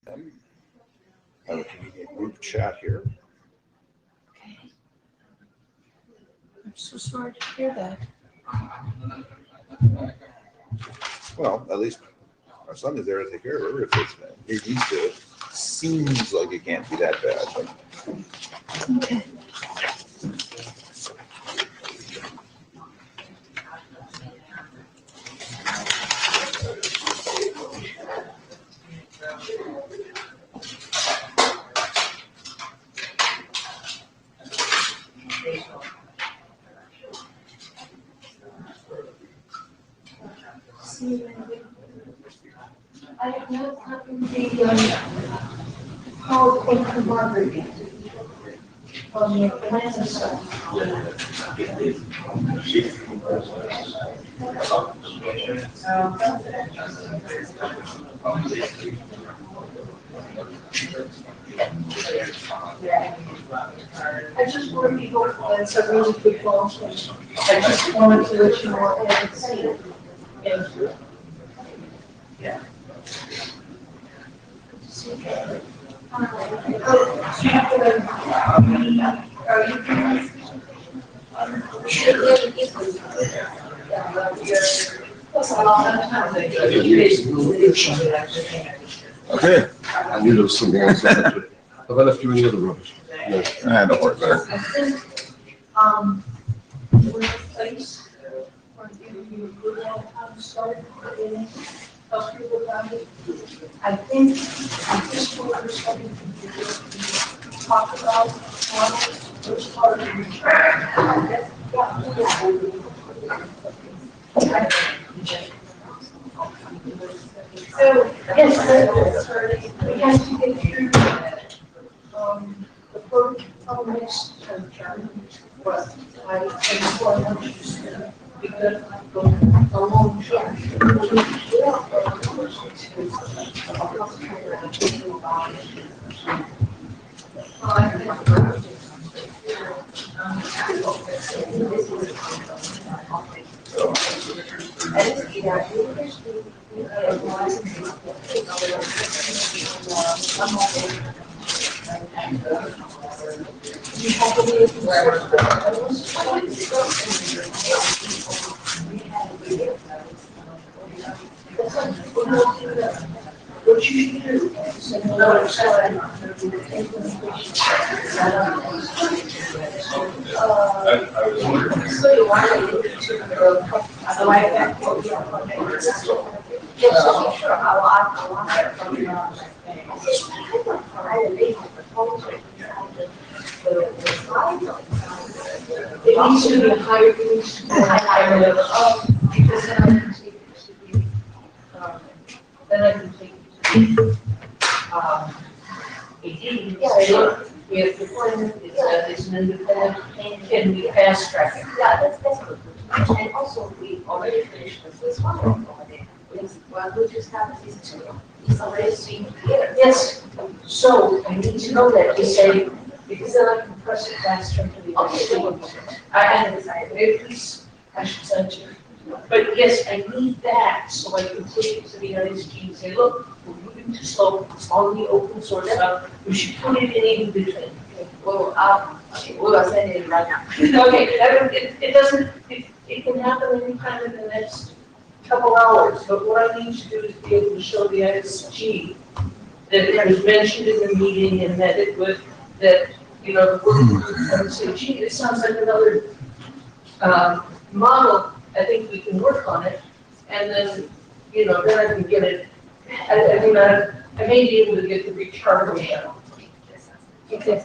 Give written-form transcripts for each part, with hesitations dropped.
Have a convenient group chat here. Okay. I'm so sorry to hear that. Well, at least our son is there to take care of her if it needs to. Seems like it can't be that bad. But Okay. I have not gotten the PowerPoint from Margaret yet. On the Atlanta side. I just want to be hopeful that it's a really good launch. I just wanted to let you know I haven't seen it. Yeah. Okay, I knew there was something else. Have I left you any other rubbish? No. don't worry about it. We're in a place where you really have time to start and help people about it. I think this one we're starting to talk about those part of the so, yes, we have to get through the first term, what I just want to because a long time. What you do is it needs to be higher, it needs to be higher because then I can take it to AD, say, look, we have the plan, it's an independent, can we fast track it? Yeah, that's good. And also, we already finished the first one already. Well, we just have this two. It's already seen here. Yes, so I need to know that, you say, because then I can press it faster to the other thing. I decided, maybe please, I should send you. But yes, I need that, so I can take it to the ISG and say, look, we're moving too slow, it's on the open source stuff, we should put it in between. Well, we are sending it right now. Okay, it doesn't, it can happen anytime in the next couple hours, but what I need to do is be able to show the ISG that it was mentioned in the meeting and that it was, that, you know, I would say, gee, this sounds like another model, I think we can work on it, and then, you know, then I can get it, I mean, I may be able to get the recharge channel. Okay.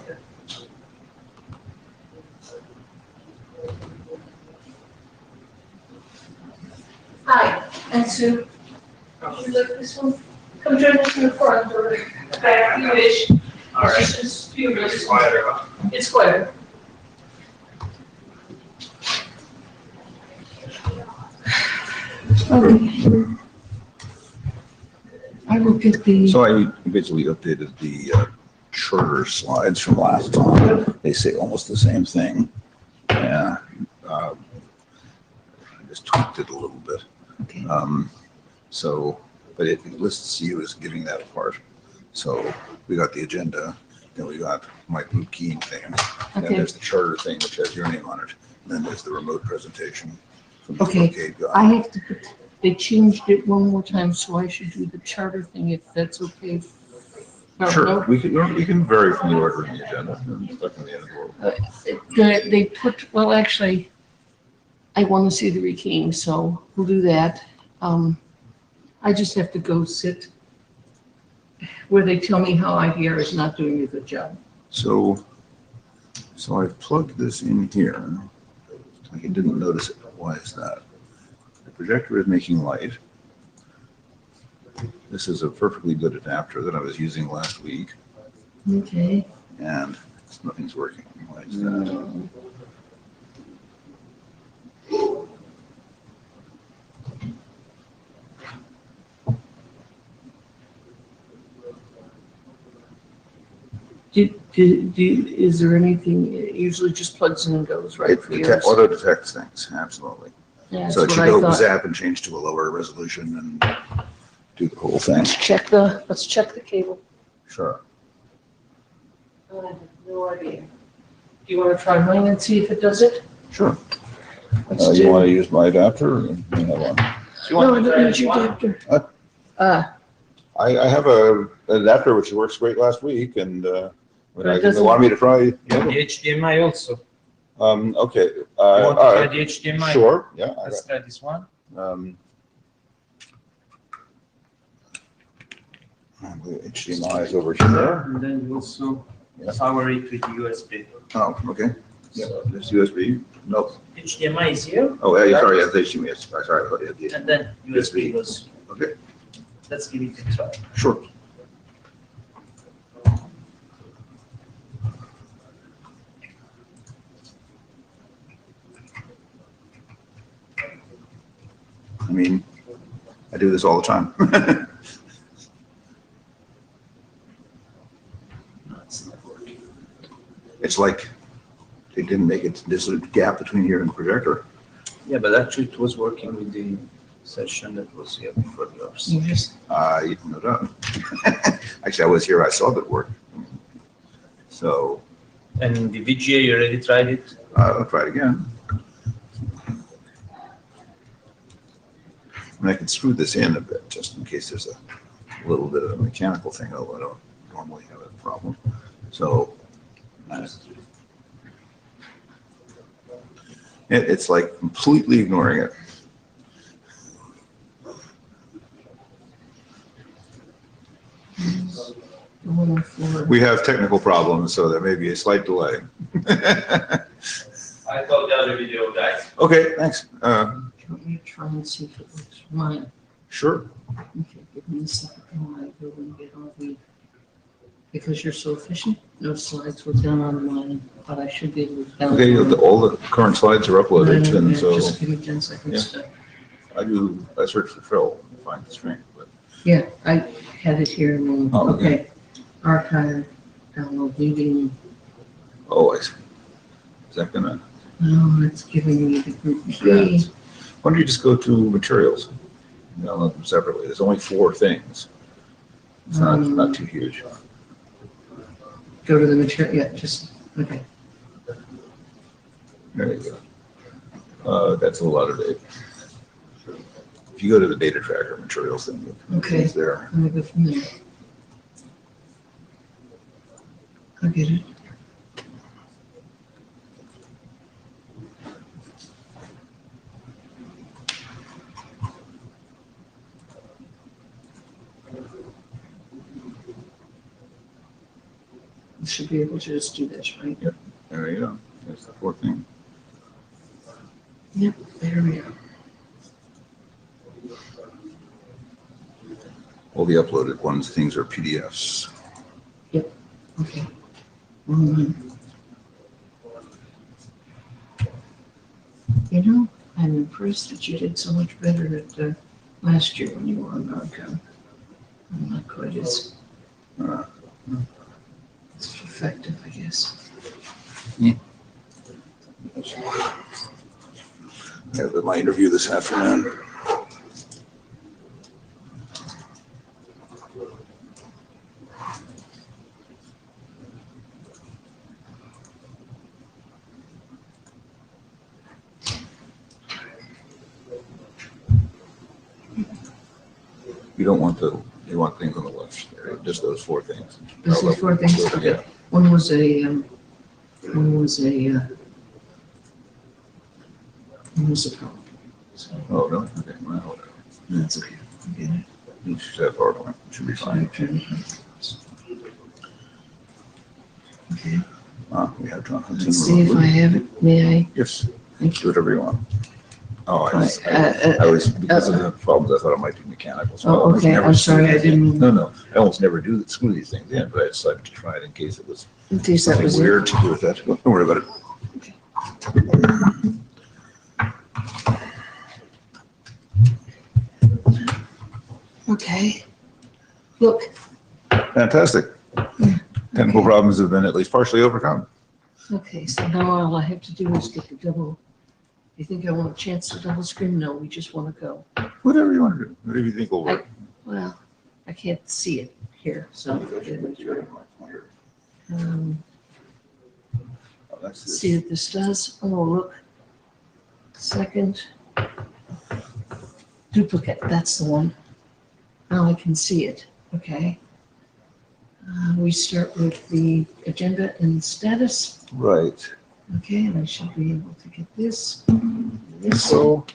Hi, and Sue. Would you like this one? Come join us in the front or back, you wish. All right. It's just few minutes. It's quieter, huh? It's quieter. Okay. I will get the. So I basically updated the charter slides from last time. They say almost the same thing. Yeah. I just tweaked it a little bit. Okay. So, but it lists you as giving that a part. So we got the agenda, then we got my blue keying things. Then Okay. there's the charter thing, which has your name on it. And then there's the remote presentation from the Okay. Brocade I guy. have to put, they changed it one more time, so I should do the charter thing if that's okay. Sure, we can vary from the order in the agenda. It's not gonna be the end of the world. They put, well, actually, I want to see the rekeying, so we'll do that. I just have to go sit where they tell me how IVR is not doing a good job. So I've plugged this in here. I didn't notice it. Why is that? The projector is making light. This is a perfectly good adapter that I was using last week, Okay. and nothing's working. Why is that? Is there anything, it usually just plugs in and goes, right? It for yours? auto detects things, absolutely. Yeah, So it that's should what I go thought. zap and change to a lower resolution and do the whole thing. Let's check the cable. Sure. I have no idea. Do you want to try mine and see if it does it? Sure. Let's You do. want to use my adapter? Or you have one? No, I don't need your adapter. What? I have an adapter which works great last week, and when But it they doesn't- wanted me to try. You have the HDMI also. Okay. You want to all try right. the HDMI? Sure. Yeah. Let's try this one. HDMI is over here. And then you also Yeah. power it with USB. Oh, okay. Yeah. So This USB. Nope. HDMI is here, Oh, yeah. Sorry. Yeah, HDMI. Yes. Sorry. I thought you had the. and then USB goes. Okay. Let's give it a try. Sure. I mean, I do this all the time. No, it's not working. It's like they didn't make it, there's a gap between here and the projector. Yeah, but actually it was working with the session that was here before yours. You just, No doubt. Actually, I was here, I saw that work. So, And the VGA, you already tried it? I'll try it again. And I can screw this in a bit, just in case there's a little bit of a mechanical thing, although I don't normally have a problem. So, it's like completely ignoring it. the one for, We have technical problems, so there may be a slight delay. I thought the other video, guys. Okay, thanks. let me try and see if it works for mine. Sure. Okay, give me a second while I go and get all the, because you're so efficient, no slides were done on mine, but I should be able to. download Okay, all the current slides are uploaded, them. and so Just give me 10 seconds to, I search for Trill and find the string. But yeah, I had it here and then, Oh, okay. okay. Archive, download meeting, oh, I see. Is that gonna? oh, it's giving me the group B. Yeah. Why don't you just go to materials? Download them separately. There's only 4 things. It's not too huge. Go to the material, yeah, just, okay. There you go. That's a little out of date. If you go to the data tracker materials, then Okay. it's there. Let me go from there. I get it. You should be able to just do this, right? There you go. There's the 4th thing. Yep, there we go. All the uploaded ones, things are PDFs. Okay. Mhm. You know, I'm impressed that you did so much better at last year when you were on NARCO. I'm not quite as Uh, effective, I guess. I have my interview this afternoon. You don't want you want things on the left, there, just those four things. Those are four things, okay. Yeah. One was a, problem. So, Oh, really? Okay, well, whatever. that's okay. Okay. You should have PowerPoint, should be fine. Okay, We have John Hudson. let's see if I have it, may I? Yes, Thank do whatever you want. Oh, Right, I was, because of the problems, I thought it might be mechanical. so I Oh, almost okay, never I'm sorry, I screw these didn't, in. No, I almost never screw these things in, but I decided to try it in case it was in case that something was it. weird to do with that. Don't worry about it. Okay. Look, Fantastic. Technical problems have been at least partially overcome. okay, so now all I have to do is get the double, you think I want a chance to double screen? No, we just want to go. Whatever you want to do, whatever you think will work. Well, I can't see it here, so. That's this. See what this does. Oh, look. Second. Duplicate, that's the one. Now I can see it, okay. We start with the agenda and status. Right. Okay, and I should be able to get this. So,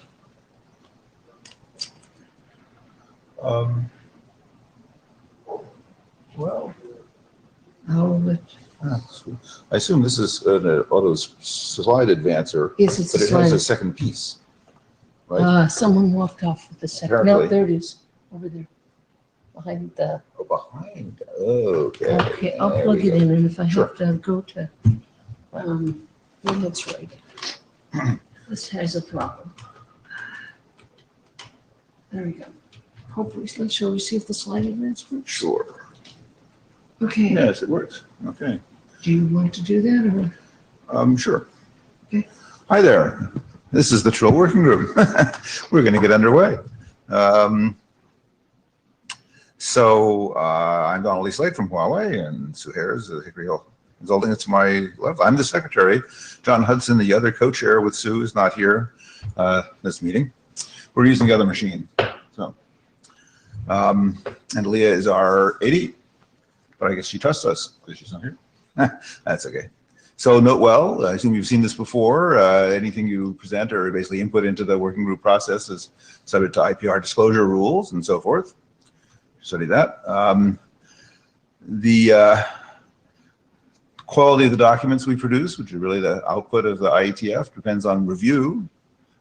well, I'll let, I assume this is an auto slide advancer, yes, it's but a it has a slide. second piece, right? Someone walked off with the second. No, Apparently. there it is, over there. Behind the, Oh, behind. Okay. okay, I'll There plug we it go. in, and if I Sure. have to go to, well, that's right. This has a problem. There we go. Hopefully, shall we see if the slide advance works? Sure. Okay, Yes, it works. Okay. do you want to do that, or? Sure. Okay. Hi there. This is the Trill Working Group. We're going to get underway. I'm Donald Lee Slade from Huawei, and Sue Hare is Hickory Hill Consulting. It's my left. I'm the secretary. John Hudson, the other co-chair with Sue, is not here this meeting. We're using the other machine. So, and Leah is our AD, but I guess she trusts us because she's not here. That's okay. So note well, I assume you've seen this before. Anything you present or basically input into the working group process is subject to IPR disclosure rules and so forth. Study that. The quality of the documents we produce, which is really the output of the IETF, depends on review.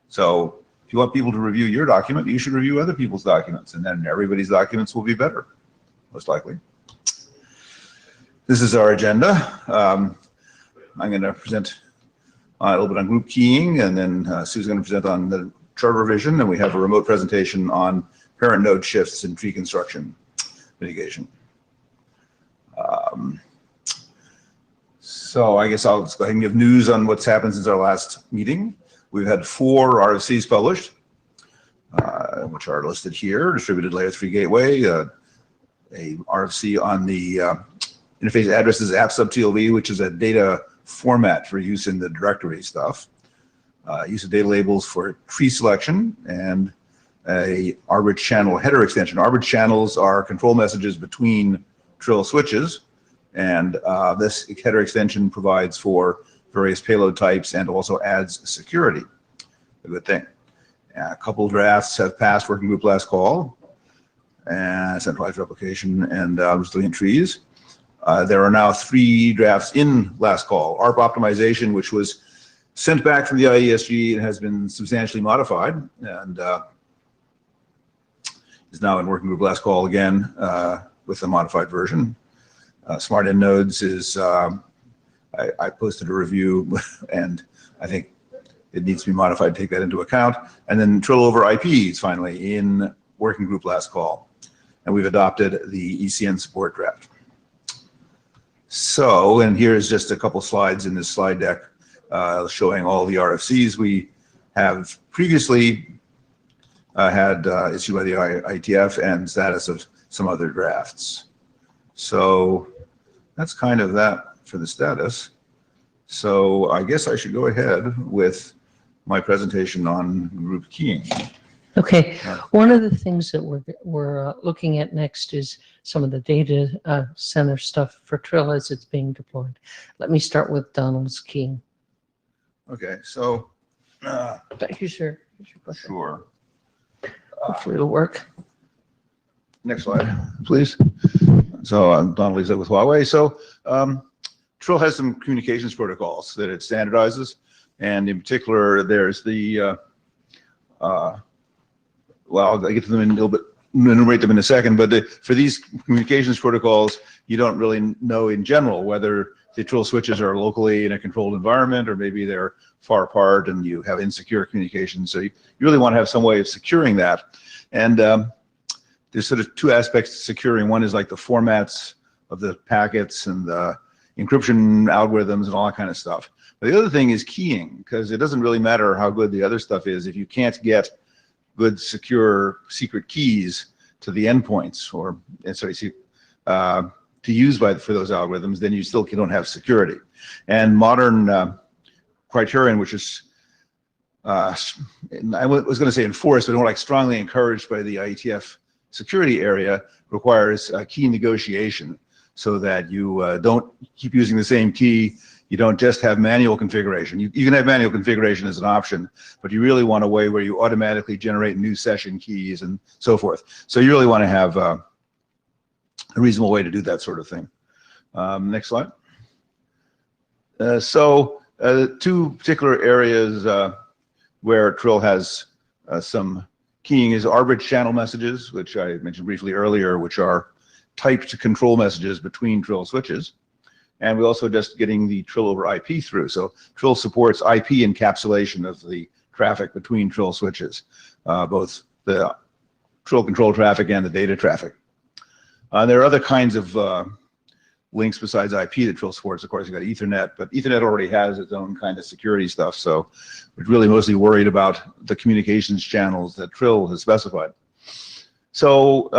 So if you want people to review your document, you should review other people's documents, and then everybody's documents will be better, most likely. This is our agenda. I'm going to present a little bit on group keying, and then Sue's going to present on the charter revision, and we have a remote presentation on parent node shifts and tree construction mitigation. So I guess I'll just go ahead and give news on what's happened since our last meeting. We've had 4 RFCs published, which are listed here: distributed layer 3 gateway, a RFC on the interface addresses app sub TLV, which is a data format for use in the directory stuff, use of data labels for tree selection, and a Arbor channel header extension. Arbor channels are control messages between Trill switches, and this header extension provides for various payload types and also adds security. A good thing. A couple drafts have passed working group last call, and centralized replication and resilient trees. There are now 3 drafts in last call. ARP optimization, which was sent back from the IESG and has been substantially modified, and is now in working group last call again with a modified version. Smart end nodes is, I posted a review, and I think it needs to be modified to take that into account. And then Trill over IP is finally in working group last call, and we've adopted the ECN support draft. So, and here's just a couple slides in this slide deck showing all the RFCs we have previously had issued by the IETF and status of some other drafts. So that's kind of that for the status. So I guess I should go ahead with my presentation on group keying. Okay, Yeah. one of the things that we're looking at next is some of the data center stuff for Trill as it's being deployed. Let me start with Donald's keying. Okay, so, Here's your button. sure. Hopefully it'll work. Next slide, please. So Donald Lisa with Huawei. So Trill has some communications protocols that it standardizes. And in particular, there's the, well, I'll get to them in a little bit, enumerate them in a second, but for these communications protocols, you don't really know in general whether the Trill switches are locally in a controlled environment or maybe they're far apart and you have insecure communications. So you really want to have some way of securing that. And there's sort of two aspects to securing. One is like the formats of the packets and the encryption algorithms and all that kind of stuff. But the other thing is keying, because it doesn't really matter how good the other stuff is if you can't get good, secure, secret keys to the endpoints, or to use for those algorithms, then you still don't have security. And modern criterion, which is, I was going to say enforced, but more like strongly encouraged by the IETF security area, requires key negotiation so that you don't keep using the same key. You don't just have manual configuration. You can have manual configuration as an option, but you really want a way where you automatically generate new session keys and so forth. So you really want to have a reasonable way to do that sort of thing. Next slide. Two particular areas where Trill has some keying is Arbit channel messages, which I mentioned briefly earlier, which are typed control messages between Trill switches. And we're also just getting the Trill over IP through. So Trill supports IP encapsulation of the traffic between Trill switches, both the Trill control traffic and the data traffic. There are other kinds of links besides IP that Trill supports. Of course, you've got Ethernet, but Ethernet already has its own kind of security stuff. So we're really mostly worried about the communications channels that Trill has specified. So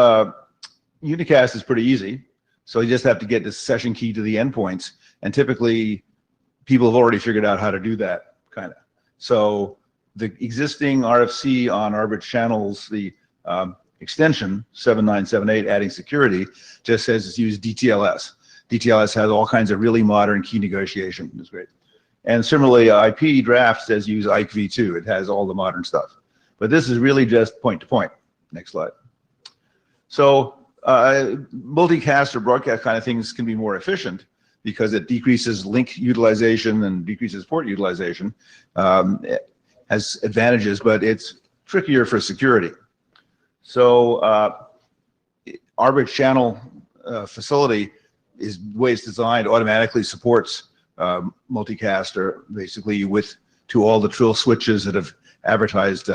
unicast is pretty easy. So you just have to get the session key to the endpoints. And typically, people have already figured out how to do that, kind of. So the existing RFC on Arbit channels, the extension 7978, adding security, just says it's use DTLS. DTLS has all kinds of really modern key negotiation. It's great. And similarly, IP draft says use IKV2. It has all the modern stuff. But this is really just point-to-point. Next slide. So multicast or broadcast kind of things can be more efficient because it decreases link utilization and decreases port utilization. It has advantages, but it's trickier for security. So Arbit channel facility is the way it's designed, automatically supports multicast, or basically to all the Trill switches that have advertised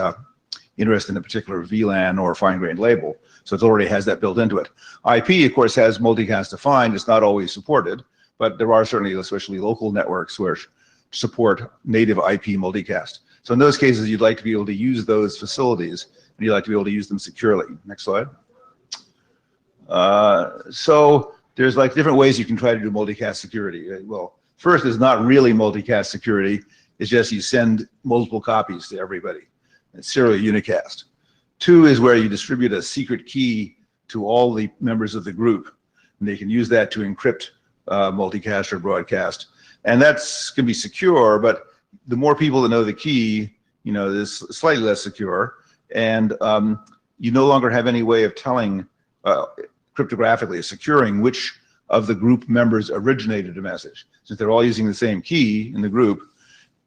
interest in a particular VLAN or fine-grained label. So it already has that built into it. IP, of course, has multicast defined. It's not always supported, but there are certainly, especially local networks, where support native IP multicast. So in those cases, you'd like to be able to use those facilities, and you'd like to be able to use them securely. Next slide. So there's like different ways you can try to do multicast security. Well, first is not really multicast security. It's just you send multiple copies to everybody. It's serial unicast. Two is where you distribute a secret key to all the members of the group, and they can use that to encrypt multicast or broadcast. And that's can be secure, but the more people that know the key, is slightly less secure. And you no longer have any way of telling cryptographically, securing which of the group members originated a message. Since they're all using the same key in the group,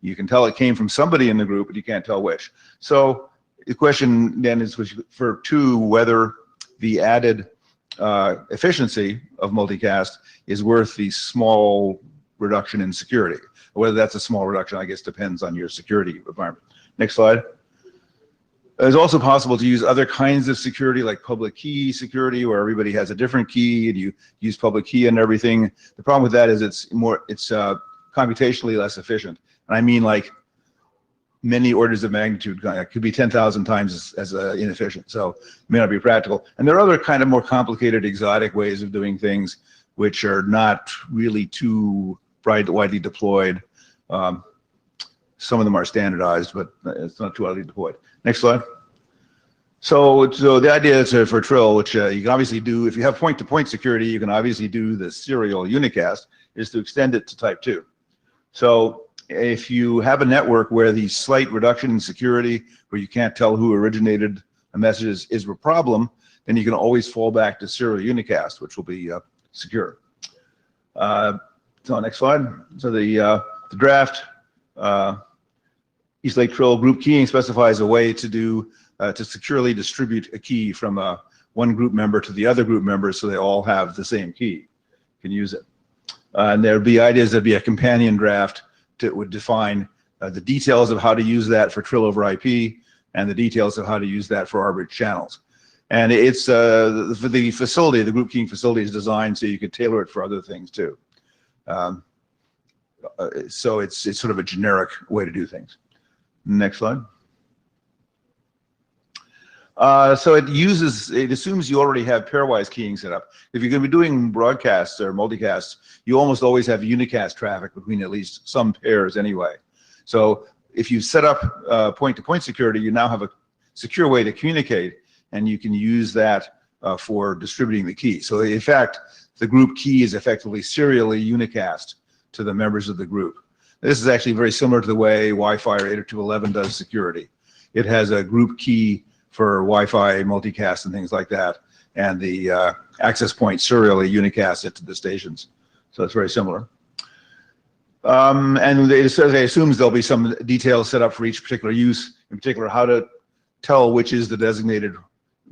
you can tell it came from somebody in the group, but you can't tell which. So the question then is for two, whether the added efficiency of multicast is worth the small reduction in security. Whether that's a small reduction, I guess, depends on your security environment. Next slide. It's also possible to use other kinds of security, like public key security, where everybody has a different key and you use public key and everything. The problem with that is it's computationally less efficient. And I mean like many orders of magnitude. It could be 10,000 times as inefficient. So it may not be practical. And there are other kind of more complicated, exotic ways of doing things, which are not really too widely deployed. Some of them are standardized, but it's not too widely deployed. Next slide. So the idea is for Trill, which you can obviously do, if you have point-to-point security, you can obviously do the serial unicast, is to extend it to type 2. So if you have a network where the slight reduction in security, where you can't tell who originated a message is a problem, then you can always fall back to serial unicast, which will be secure. So next slide. So the draft Eastlake Trill group keying specifies a way to do to securely distribute a key from one group member to the other group members, so they all have the same key. You can use it. And there'd be ideas, there'd be a companion draft that would define the details of how to use that for Trill over IP and the details of how to use that for Arbit channels. And it's the facility, the group keying facility is designed so you can tailor it for other things too. So it's sort of a generic way to do things. Next slide. So it assumes you already have pairwise keying set up. If you're going to be doing broadcasts or multicasts, you almost always have unicast traffic between at least some pairs anyway. So if you set up point-to-point security, you now have a secure way to communicate, and you can use that for distributing the key. So in fact, the group key is effectively serially unicast to the members of the group. This is actually very similar to the way Wi-Fi or 802.11 does security. It has a group key for Wi-Fi multicast and things like that, and the access point serially unicast it to the stations. So it's very similar. And it assumes there'll be some details set up for each particular use, in particular how to tell which is the designated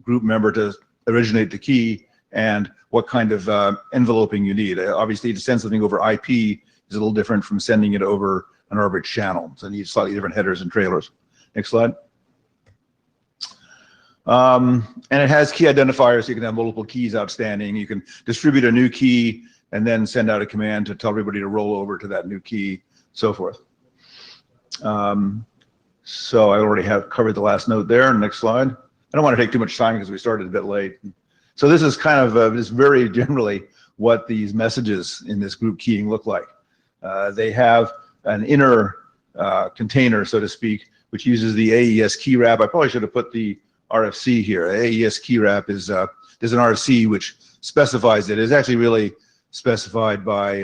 group member to originate the key and what kind of enveloping you need. Obviously, to send something over IP is a little different from sending it over an Arbit channel. So you need slightly different headers and trailers. Next slide. And it has key identifiers, so you can have multiple keys outstanding. You can distribute a new key and then send out a command to tell everybody to roll over to that new key, so forth. So I already have covered the last note there. Next slide. I don't want to take too much time because we started a bit late. So this is kind of just very generally what these messages in this group keying look like. They have an inner container, so to speak, which uses the AES key wrap. I probably should have put the RFC here. AES key wrap is there's an RFC which specifies it. It's actually really specified by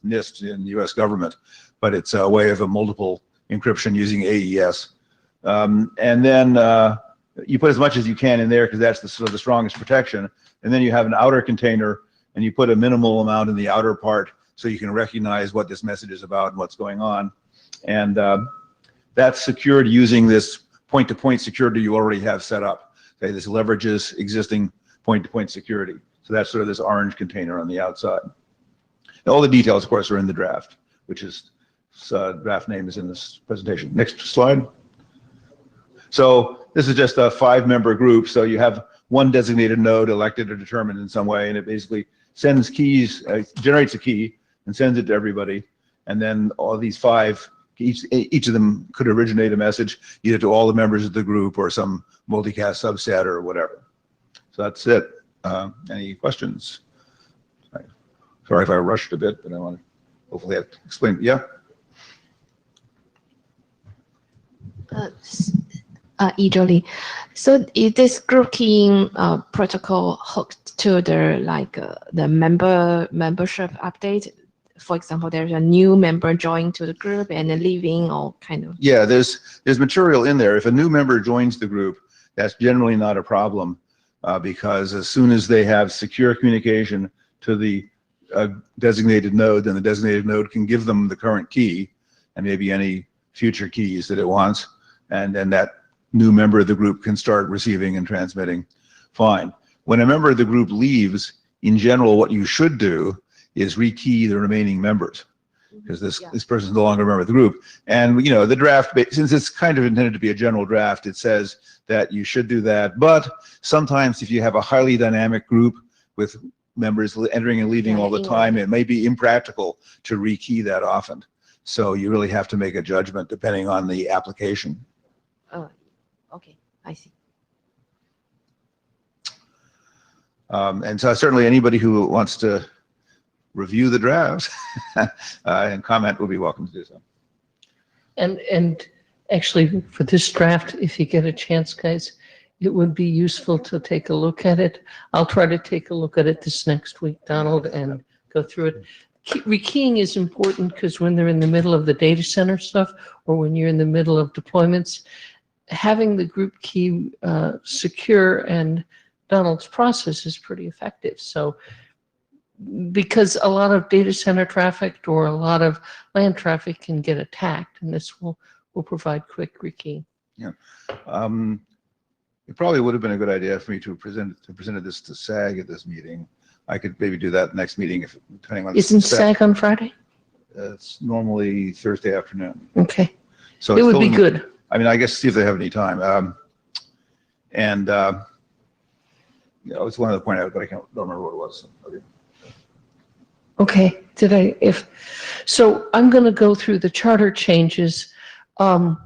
NIST in the U.S. government, but it's a way of a multiple encryption using AES. And then you put as much as you can in there because that's the sort of the strongest protection. And then you have an outer container, and you put a minimal amount in the outer part so you can recognize what this message is about and what's going on. And that's secured using this point-to-point security you already have set up. Okay, this leverages existing point-to-point security. So that's sort of this orange container on the outside. And all the details, of course, are in the draft, which is draft name is in this presentation. Next slide. So this is just a 5-member group. So you have one designated node elected or determined in some way, and it basically sends keys, generates a key, and sends it to everybody. And then all these 5, each of them could originate a message either to all the members of the group or some multicast subset or whatever. So that's it. Any questions? Sorry if I rushed a bit, but I want to hopefully explain. Yeah. Jolie. So is this group keying protocol hooked to the membership update? For example, there's a new member joining to the group and then leaving, or kind of. Yeah, there's material in there. If a new member joins the group, that's generally not a problem because as soon as they have secure communication to the designated node, then the designated node can give them the current key and maybe any future keys that it wants, and then that new member of the group can start receiving and transmitting. Fine. When a member of the group leaves, in general, what you should do is rekey the remaining members, because this person is no longer a member of the group. And you know, the draft, since it's kind of intended to be a general draft, it says that you should do that. But sometimes if you have a highly dynamic group with members entering and leaving all the time, it may be impractical to rekey that often. So you really have to make a judgment depending on the application. Okay, I see. And so certainly anybody who wants to review the draft and comment will be welcome to do so. And actually, for this draft, if you get a chance, guys, it would be useful to take a look at it. I'll try to take a look at it this next week, Donald, and go through it. Rekeying is important because when they're in the middle of the data center stuff, or when you're in the middle of deployments, having the group key secure and Donald's process is pretty effective. So because a lot of data center traffic or a lot of land traffic can get attacked, and this will provide quick rekeying. Yeah. It probably would have been a good idea for me to presented this to SAG at this meeting. I could maybe do that next meeting, if depending on. Isn't SAG on Friday? It's normally Thursday afternoon. Okay. So It it's would still be in- good. I mean, I guess see if they have any time. It's one other point out, but I don't remember what it was. Okay. Okay. So I'm going to go through the charter changes. Our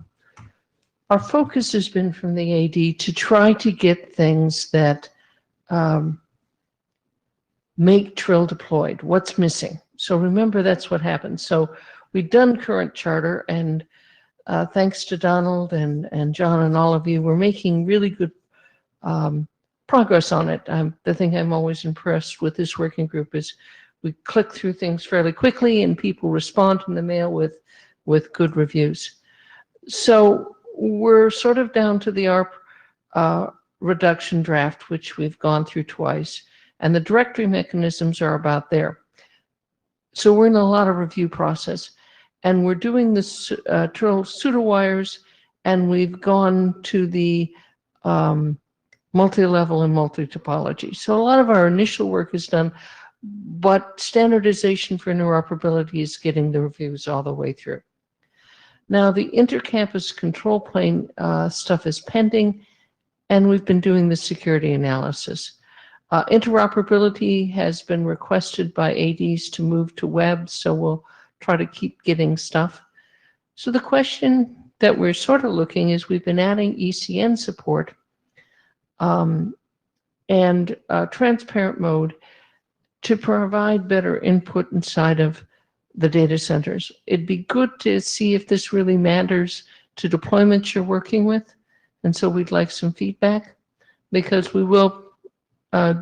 focus has been from the AD to try to get things that make Trill deployed. What's missing? So remember, that's what happened. So we've done current charter, and thanks to Donald and John and all of you, we're making really good progress on it. The thing I'm always impressed with this working group is we click through things fairly quickly, and people respond in the mail with good reviews. So we're sort of down to the ARP reduction draft, which we've gone through twice, and the directory mechanisms are about there. So we're in a lot of review process, and we're doing this Trill pseudowires, and we've gone to the multi-level and multi-topology. So a lot of our initial work is done, but standardization for interoperability is getting the reviews all the way through. Now, the intercampus control plane stuff is pending, and we've been doing the security analysis. Interoperability has been requested by ADs to move to web, so we'll try to keep getting stuff. So the question that we're sort of looking is we've been adding ECN support and transparent mode to provide better input inside of the data centers. It'd be good to see if this really matters to deployments you're working with. And so we'd like some feedback, because we will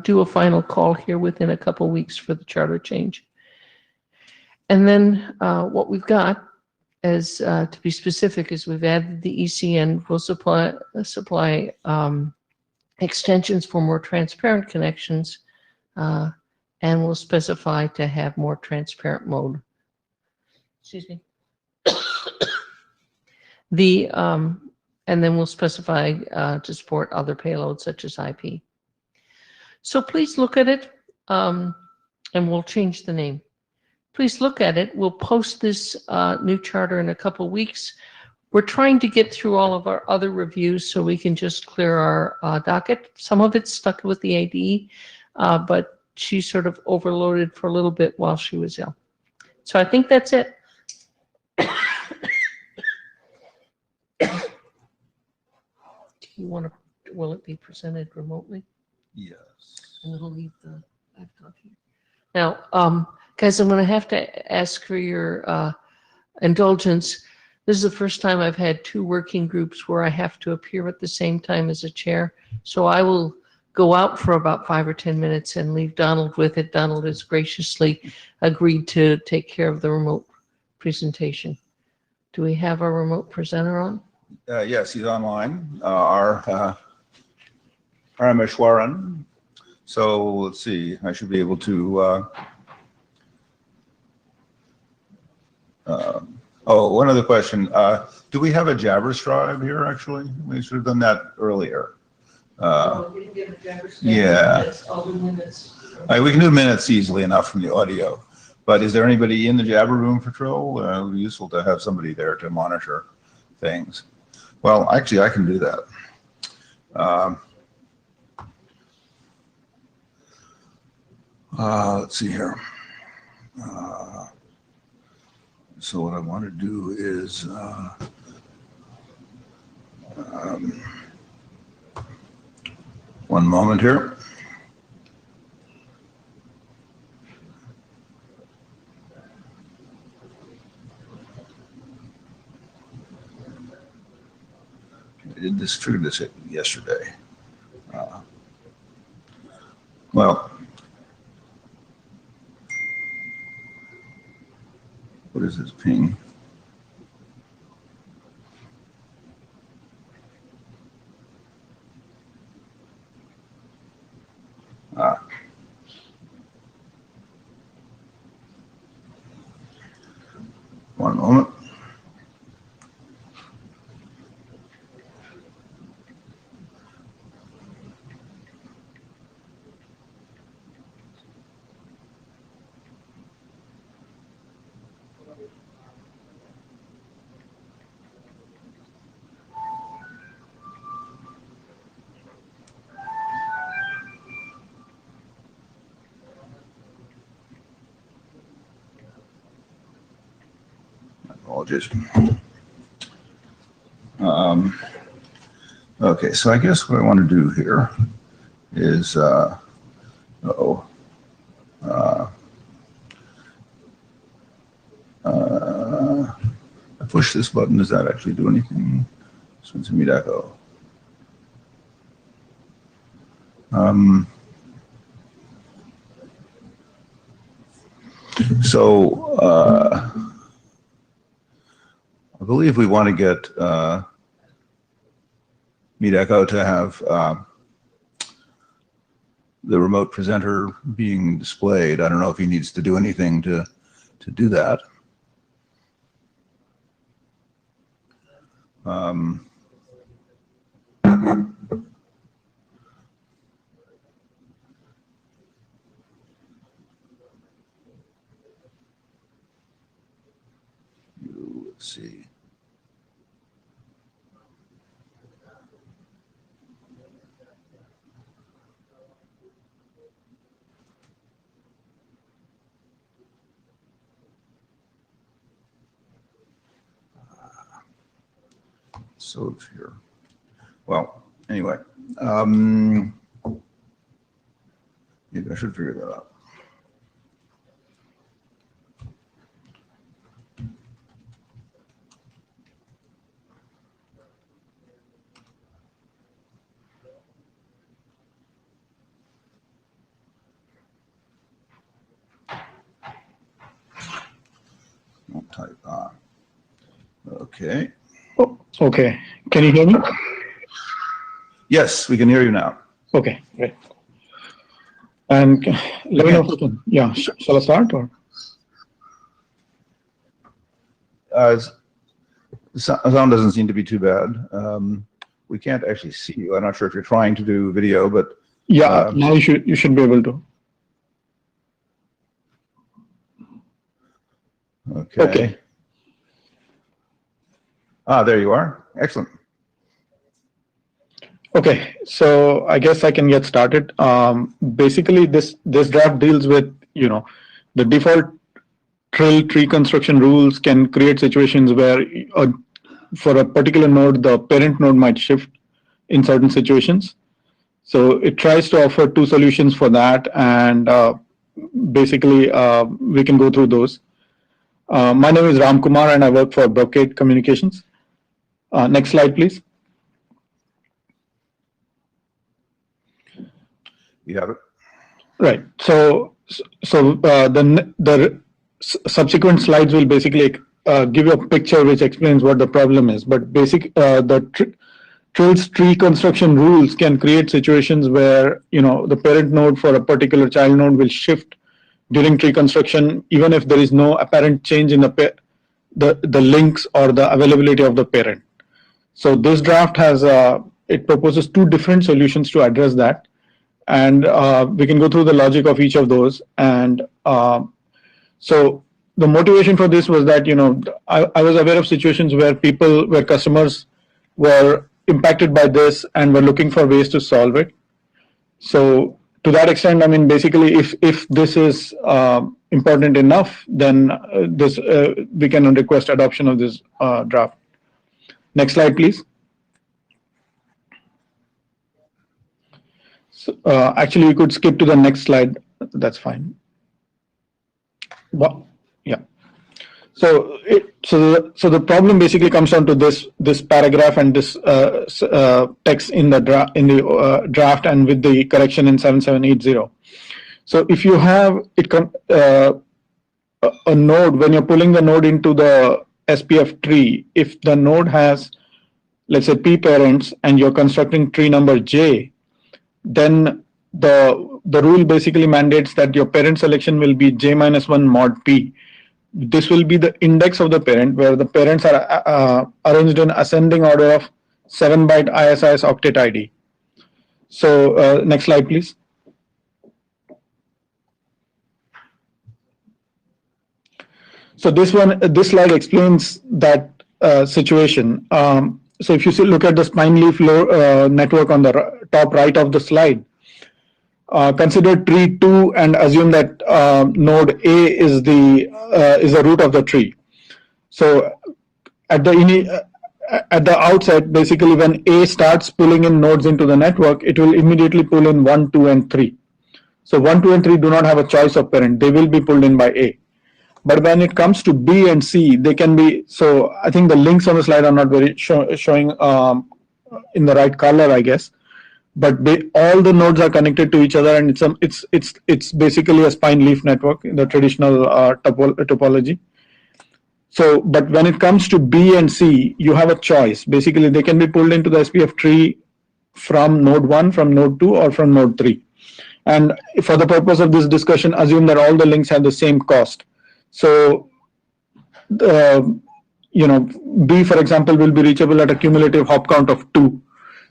do a final call here within a couple weeks for the charter change. And then what we've got, as to be specific, is we've added the ECN. We'll supply extensions for more transparent connections, and we'll specify to have more transparent mode. Excuse me. And then we'll specify to support other payloads such as IP. So please look at it, and we'll change the name. Please look at it. We'll post this new charter in a couple weeks. We're trying to get through all of our other reviews so we can just clear our docket. Some of it's stuck with the AD, but she sort of overloaded for a little bit while she was ill. So I think that's it. Will it be presented remotely? Yes. And it'll leave the laptop here. Now, guys, I'm going to have to ask for your indulgence. This is the first time I've had two working groups where I have to appear at the same time as a chair. So I will go out for about 5 or 10 minutes and leave Donald with it. Donald has graciously agreed to take care of the remote presentation. Do we have our remote presenter on? Yes, he's online. Rameshwaran. So let's see, I should be able to, one other question. Do we have a Jabberstribe here, actually? We should have done that earlier. We didn't get a Jabberstribe. Yeah. That's all the minutes. We can do minutes easily enough from the audio, but is there anybody in the Jabber room for Trill? It would be useful to have somebody there to monitor things. Well, actually, I can do that. Let's see here. So what I want to do is one moment here. I did this, triggered this yesterday. Well, what is this ping? One moment. Apologies. Okay, so I guess what I want to do here is, I push this button. Does that actually do anything? Since meet echo. I believe we want to get Meet Echo to have the remote presenter being displayed. I don't know if he needs to do anything to do that. Let's see. So here, well, anyway, maybe I should figure that out. Won't type on. Okay. Oh, okay. Can you hear me? Yes, we can hear you now. Okay, great. And let me know if you can. Yeah, shall I start or? Sound doesn't seem to be too bad. We can't actually see you. I'm not sure if you're trying to do video, but Yeah, now you should be able to. okay. Okay. Ah, there you are. Excellent. Okay, so I guess I can get started. Basically, this draft deals with, the default Trill tree construction rules can create situations where for a particular node, the parent node might shift in certain situations. So it tries to offer two solutions for that, and basically we can go through those. My name is Ram Kumar, and I work for Brocade Communications. Next slide, please. You have it. Right. So the subsequent slides will basically give you a picture which explains what the problem is. But Trill's tree construction rules can create situations where the parent node for a particular child node will shift during tree construction, even if there is no apparent change in the links or the availability of the parent. So this draft has it proposes two different solutions to address that. And we can go through the logic of each of those. And so the motivation for this was that, I was aware of situations where customers were impacted by this and were looking for ways to solve it. So to that extent, I mean, basically, if this is important enough, then we can request adoption of this draft. Next slide, please. So, actually, you could skip to the next slide. That's fine. Well, yeah. So the problem basically comes down to this paragraph and this text in the draft and with the correction in 7780. So if you have a node, when you're pulling the node into the SPF tree, if the node has, let's say, P parents and you're constructing tree number J, then the rule basically mandates that your parent selection will be J minus 1 mod P. This will be the index of the parent, where the parents are arranged in ascending order of 7-byte ISIS octet ID. So next slide, please. So this slide explains that situation. So if you look at the spine leaf network on the top right of the slide, consider tree 2 and assume that node A is the root of the tree. So at the outset, basically when A starts pulling in nodes into the network, it will immediately pull in 1, 2, and 3. So 1, 2, and 3 do not have a choice of parent. They will be pulled in by A. But when it comes to B and C, they can be, so I think the links on the slide are not very showing in the right color, I guess. But all the nodes are connected to each other, and it's basically a spine leaf network in the traditional topology. So, but when it comes to B and C, you have a choice. Basically, they can be pulled into the SPF tree from node 1, from node 2, or from node 3. And for the purpose of this discussion, assume that all the links have the same cost. So, B, for example, will be reachable at a cumulative hop count of 2.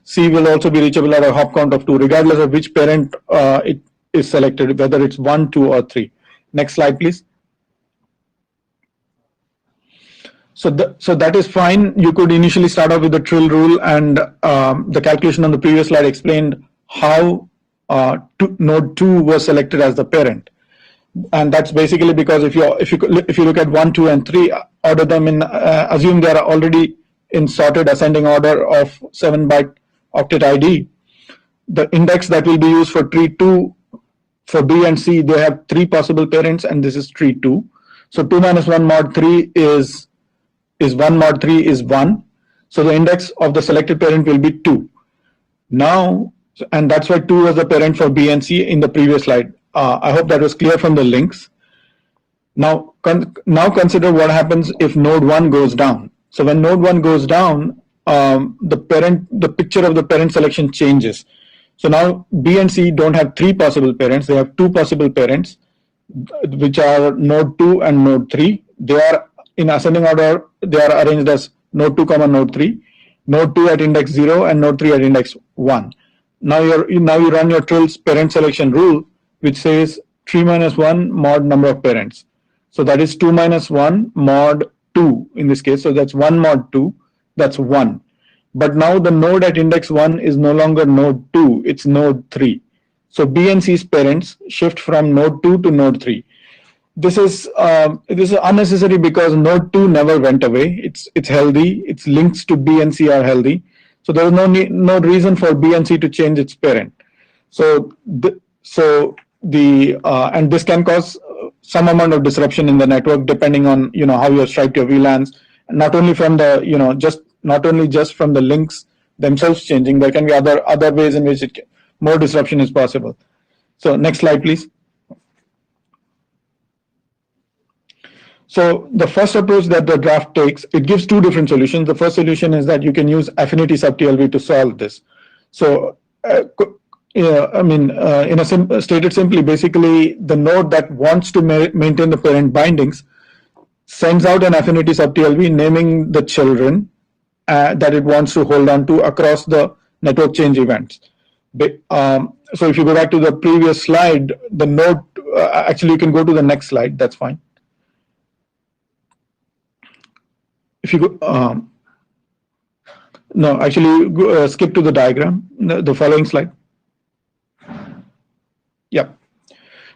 C will also be reachable at a hop count of 2, regardless of which parent it is selected, whether it's 1, 2, or 3. Next slide, please. So that is fine. You could initially start off with the Trill rule, and the calculation on the previous slide explained how node 2 was selected as the parent. And that's basically because if you look at 1, 2, and 3, order them in, assume they are already in sorted ascending order of 7-byte octet ID. The index that will be used for tree 2, for B and C, they have 3 possible parents, and this is tree 2. So 2 minus 1 mod 3 is 1 mod 3 is 1. So the index of the selected parent will be 2. Now, and that's why 2 was the parent for B and C in the previous slide. I hope that was clear from the links. Now consider what happens if node 1 goes down. So when node 1 goes down, the picture of the parent selection changes. So now B and C don't have 3 possible parents, they have 2 possible parents, which are node 2 and node 3. They are in ascending order, they are arranged as node 2, node 3, node 2 at index 0, and node 3 at index 1. Now you run your Trill's parent selection rule, which says 3 minus 1 mod number of parents. So that is 2 minus 1 mod 2 in this case. So that's 1 mod 2, that's 1. But now the node at index 1 is no longer node 2, it's node 3. So B and C's parents shift from node 2 to node 3. This is unnecessary because node 2 never went away. It's healthy. Its links to B and C are healthy. So there is no reason for B and C to change its parent. And this can cause some amount of disruption in the network depending on how you have striped your VLANs. Not only from the not only just from the links themselves changing. There can be other ways in which more disruption is possible. So next slide, please. So the first approach that the draft takes, it gives 2 different solutions. The first solution is that you can use affinity sub TLV to solve this. So stated simply, basically the node that wants to maintain the parent bindings sends out an affinity sub TLV naming the children that it wants to hold on to across the network change events. So if you go back to the previous slide, the node, actually you can go to the next slide, that's fine. If you go, no, actually skip to the diagram, the following slide. Yep.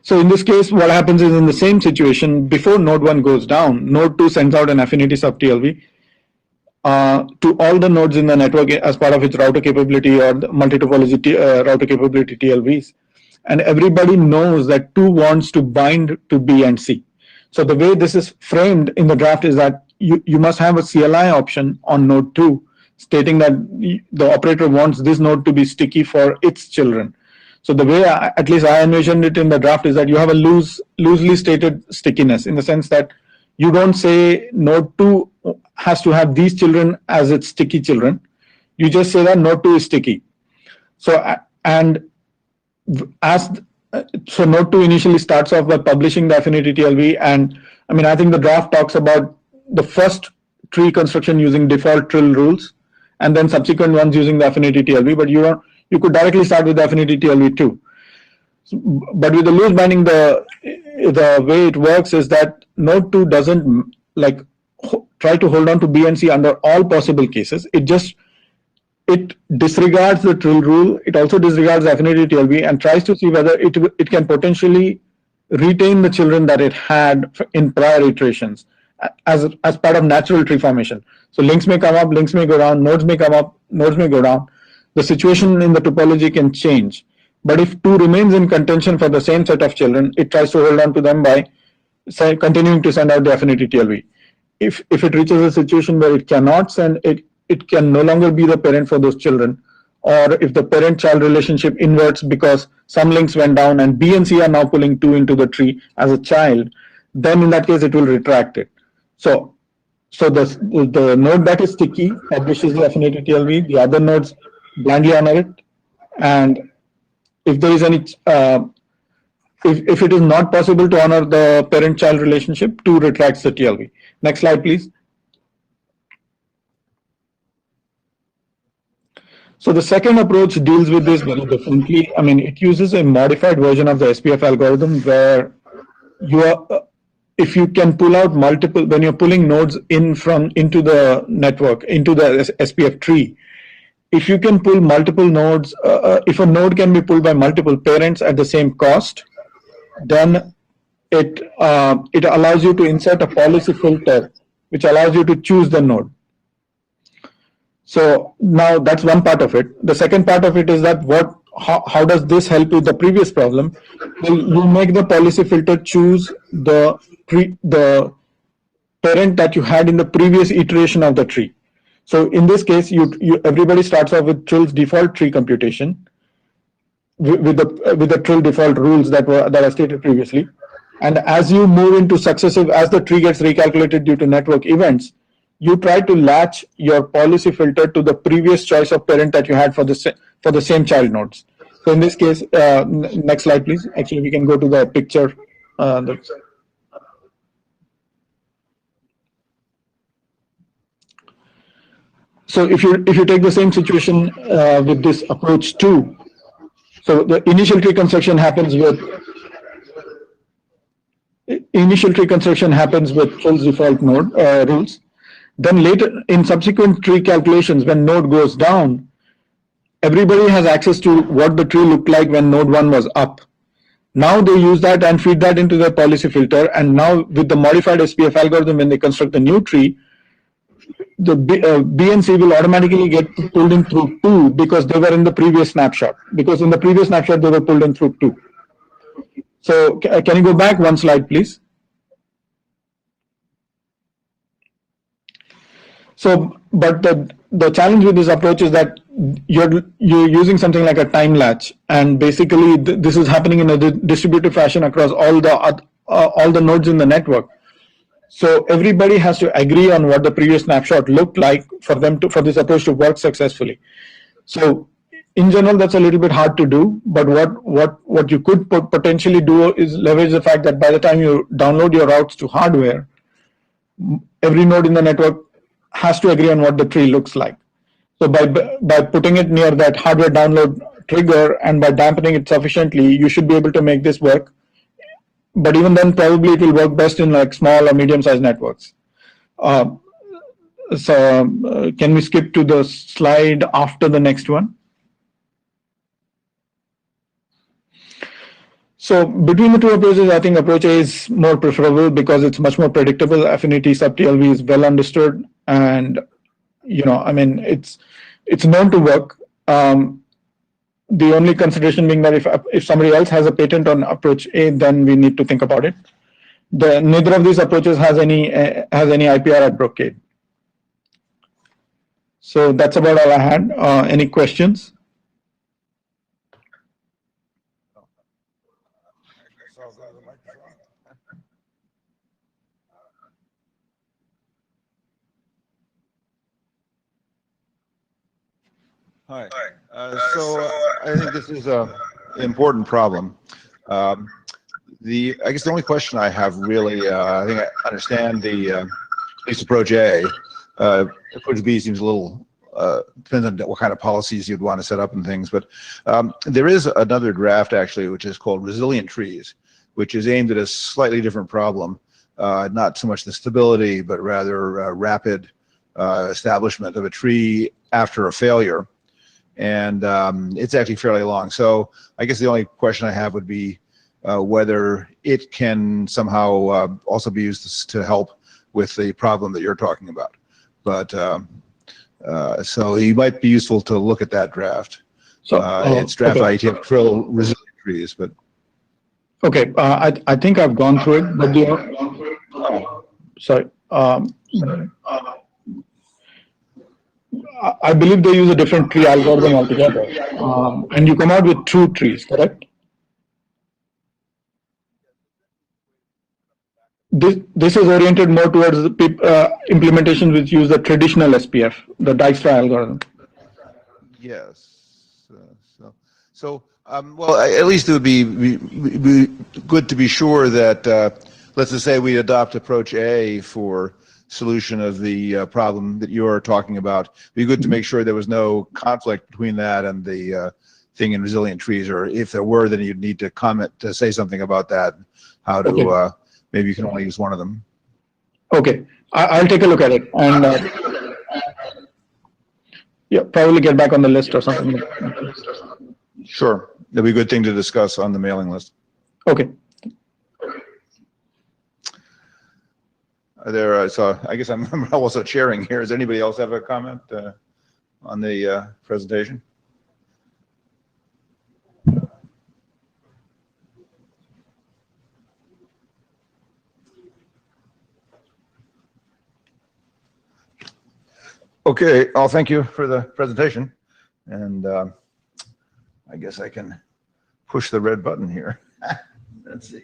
So in this case, what happens is in the same situation, before node 1 goes down, node 2 sends out an affinity sub TLV to all the nodes in the network as part of its router capability or the multi-topology router capability TLVs. And everybody knows that 2 wants to bind to B and C. So the way this is framed in the draft is that you must have a CLI option on node 2 stating that the operator wants this node to be sticky for its children. So the way at least I envisioned it in the draft is that you have a loosely stated stickiness in the sense that you don't say node 2 has to have these children as its sticky children. You just say that node 2 is sticky. So so node 2 initially starts off by publishing the affinity TLV, and I mean I think the draft talks about the first tree construction using default Trill rules, and then subsequent ones using the affinity TLV. But you could directly start with the affinity TLV too. But with the loose binding, the way it works is that node 2 doesn't like try to hold on to B and C under all possible cases. It disregards the Trill rule. It also disregards affinity TLV and tries to see whether it can potentially retain the children that it had in prior iterations as part of natural tree formation. So links may come up, links may go down, nodes may come up, nodes may go down. The situation in the topology can change. But if 2 remains in contention for the same set of children, it tries to hold on to them by continuing to send out the affinity TLV. If it reaches a situation where it cannot send it can no longer be the parent for those children, or if the parent-child relationship inverts because some links went down and B and C are now pulling 2 into the tree as a child, then in that case it will retract it. So the node that is sticky publishes the affinity TLV, the other nodes blindly honor it, and if there is any if it is not possible to honor the parent-child relationship, 2 retracts the TLV. Next slide, please. So the second approach deals with this very differently. I mean, it uses a modified version of the SPF algorithm where if you can pull out multiple, when you're pulling nodes into the network, into the SPF tree, if you can pull multiple nodes, if a node can be pulled by multiple parents at the same cost, then it allows you to insert a policy filter which allows you to choose the node. So now that's one part of it. The second part of it is that how does this help with the previous problem? Well, you make the policy filter choose the parent that you had in the previous iteration of the tree. So in this case, everybody starts off with Trill's default tree computation with the Trill default rules that are stated previously. And as you move into successive, as the tree gets recalculated due to network events, you try to latch your policy filter to the previous choice of parent that you had for the same child nodes. So in this case, next slide, please. Actually, we can go to the picture. So if you take the same situation with this approach too, so the initial tree construction happens with Trill's default node rules. Then later in subsequent tree calculations, when node goes down, everybody has access to what the tree looked like when node 1 was up. Now they use that and feed that into their policy filter, and now with the modified SPF algorithm, when they construct the new tree, the B and C will automatically get pulled in through 2 because they were in the previous snapshot. Because in the previous snapshot, they were pulled in through 2. So can you go back one slide, please? So, but the challenge with this approach is that you're using something like a time latch, and basically this is happening in a distributed fashion across all the nodes in the network. So everybody has to agree on what the previous snapshot looked like for this approach to work successfully. So in general, that's a little bit hard to do, but what you could potentially do is leverage the fact that by the time you download your routes to hardware, every node in the network has to agree on what the tree looks like. So by putting it near that hardware download trigger and by dampening it sufficiently, you should be able to make this work. But even then, probably it will work best in like small or medium-sized networks. Can we skip to the slide after the next one? So between the two approaches, I think approach A is more preferable because it's much more predictable. Affinity sub TLV is well understood, and I mean it's known to work. The only consideration being that if somebody else has a patent on approach A, then we need to think about it. neither of these approaches has any IPR at Brocade. So that's about all I had. Any questions? Hi. So I think this is a important problem. I guess the only question I have really, I think I understand the at least approach A. Approach B seems a little depends on what kind of policies you'd want to set up and things. But there is another draft actually, which is called Resilient Trees, which is aimed at a slightly different problem. Not so much the stability, but rather rapid establishment of a tree after a failure. And it's actually fairly long. So I guess the only question I have would be whether it can somehow also be used to help with the problem that you're talking about. But so it might be useful to look at that draft. So it's draft okay. IETF Trill Resilient Trees, but Okay, I think I've gone through it, but sorry. I believe they use a different tree algorithm altogether, and you come out with true trees, correct? This is oriented more towards the implementations which use the traditional SPF, the Dijkstra algorithm. Yes. Well, at least it would be good to be sure that, let's just say we adopt approach A for solution of the problem that you're talking about. It'd be good to make sure there was no conflict between that and the thing in Resilient Trees, or if there were, then you'd need to comment to say something about that, how to, okay. Maybe you can only use one of them. Okay, I'll take a look at it and yeah, probably get back on the list or something. Sure, that'd be a good thing to discuss on the mailing list. Okay. So I guess I'm also chairing here. Does anybody else have a comment on the presentation? Okay, I'll thank you for the presentation, and I guess I can push the red button here. Let's see.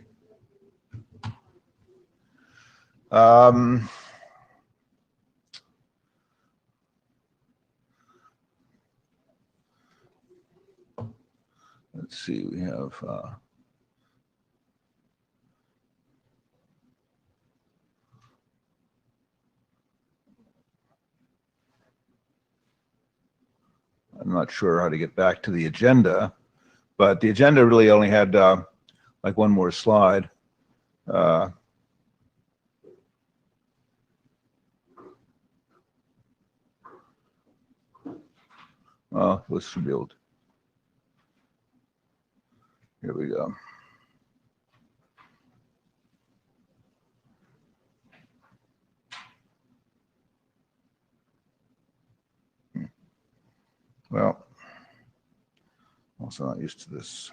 Let's see, we have I'm not sure how to get back to the agenda, but the agenda really only had like one more slide. Well, this should be able to. Here we go. Well, also not used to this.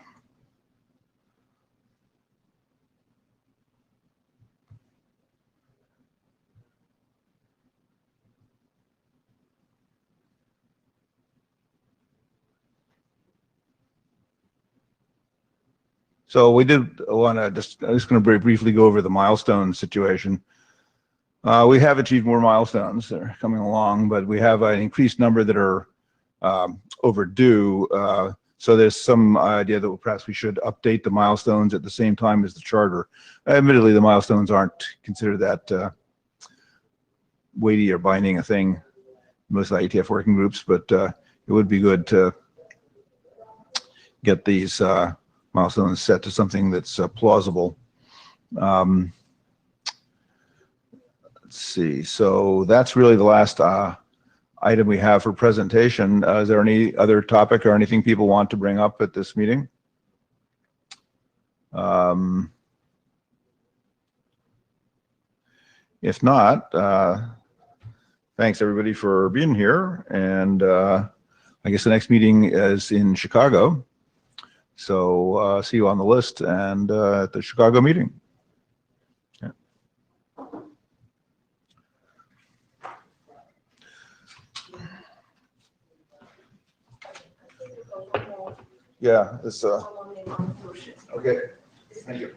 So we did want to I'm just going to very briefly go over the milestone situation. We have achieved more milestones that are coming along, but we have an increased number that are overdue. So there's some idea that perhaps we should update the milestones at the same time as the charter. Admittedly, the milestones aren't considered that weighty or binding a thing, most IETF working groups, but it would be good to get these milestones set to something that's plausible. Let's see, so that's really the last item we have for presentation. Is there any other topic or anything people want to bring up at this meeting? If not, thanks everybody for being here, and I guess the next meeting is in Chicago. So see you on the list and at the Chicago meeting. Yeah. Yeah, it's, Someone named Antosh. okay, thank you.